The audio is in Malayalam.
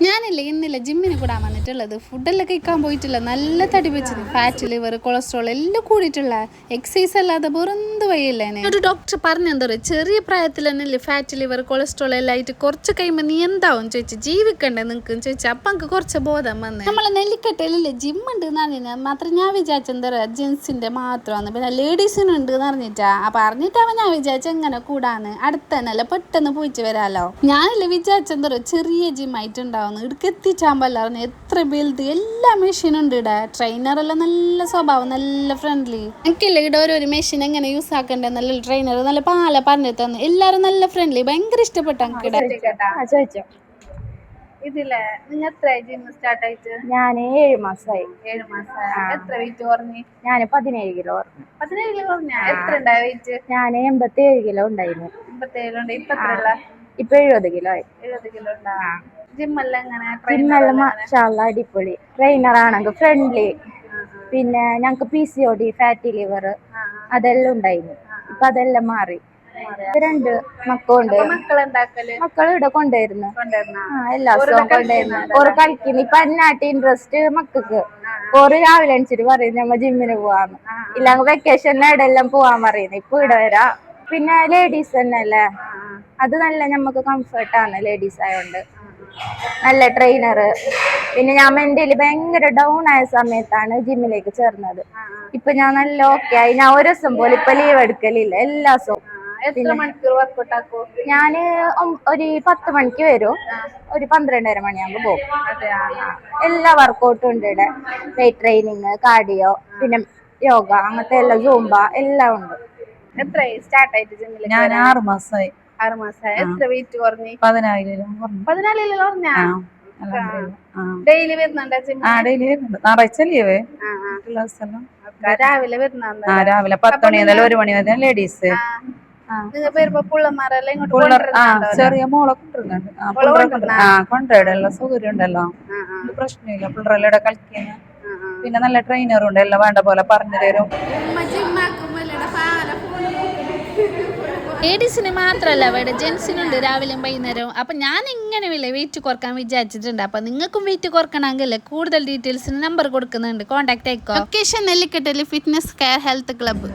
ഞാനില്ല ഇന്നില്ല ജിമ്മിന് കൂടാൻ വന്നിട്ടുള്ളത്. ഫുഡെല്ലാം കഴിക്കാൻ പോയിട്ടില്ല. നല്ല തടി വെച്ചത്. ഫാറ്റ്, ലിവർ, കൊളസ്ട്രോൾ എല്ലാം കൂടിയിട്ടുള്ള എക്സസൈസ് അല്ലാതെ വേറെന്ത് വഴിയില്ല. ഒരു ഡോക്ടർ പറഞ്ഞെന്താ പറയുക, ചെറിയ പ്രായത്തിൽ തന്നെ ഫാറ്റ്, ലിവർ, കൊളസ്ട്രോൾ എല്ലാം ആയിട്ട് കുറച്ച് കഴിയുമ്പോൾ നീ എന്താവും ചോദിച്ചു, ജീവിക്കണ്ടേ നിങ്ങൾക്ക് ചോദിച്ചാൽ അപ്പം എനിക്ക് കുറച്ച് ബോധം വന്ന്. നമ്മളെ നെല്ലിക്കട്ടയിലല്ലേ ജിം ഉണ്ട് എന്ന് പറഞ്ഞാൽ മാത്രം ഞാൻ വിചാരിച്ചെന്താ പറയുക ജെൻസിൻ്റെ മാത്രമാണ്, പിന്നെ ലേഡീസിനുണ്ട് എന്ന് പറഞ്ഞിട്ടാ. അപ്പം അറിഞ്ഞിട്ടാവും ഞാൻ വിചാരിച്ച എങ്ങനെ കൂടാന്ന്. അടുത്ത് തന്നെയല്ല, പെട്ടെന്ന് പോയിട്ട് വരാമല്ലോ. ഞാനല്ലേ വിചാരിച്ചെന്താ പറയുക ചെറിയ ജിം ആയിട്ടുണ്ടാവും. ഇടയ്ക്ക് എത്തിച്ചാകുമ്പോൾ എത്ര വലുത് എല്ലാ മെഷീനും ഉണ്ട് ഇവിടെ. ട്രെയിനറെല്ലാം നല്ല സ്വഭാവം, നല്ല ഫ്രണ്ട്ലി. എനിക്കില്ല ഇവിടെ ഓരോ മെഷീൻ എങ്ങനെ യൂസ് ആക്കണ്ടേ, നല്ല ട്രെയിനർ നല്ല പാല പറഞ്ഞു തന്നു. എല്ലാവരും നല്ല ഫ്രണ്ട്ലി, ഭയങ്കര ഇഷ്ടപ്പെട്ടു എനിക്ക്. ചോദിച്ചോ. ഇതില്ലേ നിങ്ങൾ എത്ര ജിം സ്റ്റാർട്ട് ആയിട്ട്? ഞാൻ 7 മാസമായി. 7 മാസമായി. എത്ര വെയിറ്റ് കുറഞ്ഞു? ഞാൻ 17 കിലോ കുറഞ്ഞു. 17 കിലോ കുറഞ്ഞ? എത്ര ഉണ്ടായ വെയിറ്റ്? ഞാൻ 87 കിലോ ഉണ്ടായിരുന്നു. 87 ഉണ്ട്. ഇപ്പൊ എത്ര ഉള്ള? ഇപ്പൊ 70 കിലോ ആയി. 70 കിലോ ഉണ്ടാ. ജിമ്മെല്ലാം എങ്ങനെ? ജിമ്മെല്ലാം മാഷാഅല്ലാ അടിപൊളി. ട്രെയിനർ ആണെങ്കിൽ ഫ്രണ്ട്ലി. പിന്നെ ഞങ്ങക്ക് PCOD, ഫാറ്റി ലിവർ അതെല്ലാം ഉണ്ടായിരുന്നു. ഇപ്പൊ അതെല്ലാം മാറി. 2 മക്കളുണ്ട്. മക്കൾ ഇവിടെ കൊണ്ടുവരുന്നു. എല്ലാ ദിവസവും കൊണ്ടുവരുന്നു. ഒരു കളിക്കുന്നു. ഇപ്പൊ എന്നാട്ട് ഇൻട്രസ്റ്റ് മക്കൾക്ക്. ഒരു രാവിലെ എണിച്ചിട്ട് പറയുന്നു ഞമ്മ ജിമ്മിന് പോവാന്ന്. ഇല്ലെങ്കിൽ വെക്കേഷനിൽ എവിടെയെല്ലാം പോവാൻ പറയുന്നു. ഇപ്പൊ ഇവിടെ വരാ. പിന്നെ ലേഡീസ് തന്നെ അല്ലേ, അത് നല്ല ഞമ്മക്ക് കംഫർട്ടാണ്. ലേഡീസ് ആയതുകൊണ്ട് നല്ല ട്രെയിനർ. പിന്നെ ഞാൻ മെന്റലി ഭയങ്കര ഡൗൺ ആയ സമയത്താണ് ജിമ്മിലേക്ക് ചേർന്നത്. ഇപ്പൊ ഞാൻ നല്ല ഓക്കെ ആയി. ഞാൻ ഒരു ദിവസം പോലും ഇപ്പൊ ലീവ് എടുക്കലില്ല. എല്ലാ ദിവസവും. ഞാന് ഒരു 10 മണിക്ക് വരും, ഒരു 12:30 മണിയാകുമ്പോ പോകും. എല്ലാ വർക്കൗട്ടും ഉണ്ട് ഇവിടെ. വെയിറ്റ് ട്രെയിനിങ്, കാർഡിയോ, പിന്നെ യോഗ, അങ്ങനത്തെ എല്ലാം, സൂംബ എല്ലാം ഉണ്ട്. എത്രയായി സ്റ്റാർട്ട് ആയിട്ട് ജിമ്മിൽ? ഞാൻ 6 മാസമായി. 6 മാസമായി. എത്ര വെയിറ്റ് കുറഞ്ഞു? 14 കിലോ. 14 കിലോ കുറഞ്ഞാ? ഡെയിലി വരുന്നുണ്ടോ ജിം? ഡെയിലി വരുന്നുണ്ട്. ഞായറാഴ്ച ലീവ്. രാവിലെ വരുന്നുണ്ട്. രാവിലെ 10 മണി മുതൽ 1 മണി വരെ ലേഡീസ്. നിങ്ങൾ വരുമ്പോ പിള്ളമാരെല്ലാം ഇങ്ങോട്ട് ചെറിയ മോളെ കൊണ്ടുവരുന്നുണ്ട്. കൊണ്ടുവരാനുള്ള സൗകര്യം ഉണ്ടല്ലോ, പ്രശ്നമില്ല. പിള്ളേരെല്ലാം ഇവിടെ കളിക്കുന്നു. പിന്നെ നല്ല ട്രെയിനറും ഉണ്ട്, എല്ലാം വേണ്ട പോലെ പറഞ്ഞു തരും. ലേഡീസിന് മാത്രമല്ല ഇവിടെ ജെൻസിനുണ്ട് രാവിലെയും വൈകുന്നേരവും. അപ്പം ഞാൻ ഇങ്ങനെ വെയിറ്റ് കുറക്കാൻ വിചാരിച്ചിട്ടുണ്ട്. അപ്പം നിങ്ങൾക്കും വെയിറ്റ് കുറക്കണമെങ്കിൽ കൂടുതൽ ഡീറ്റെയിൽസിന് നമ്പർ കൊടുക്കുന്നുണ്ട്, കോൺടാക്ട് ആയിക്കോ. ലൊക്കേഷൻ നെല്ലിക്കട്ടയിൽ ഫിറ്റ്നസ് കെയർ ഹെൽത്ത് ക്ലബ്ബ്.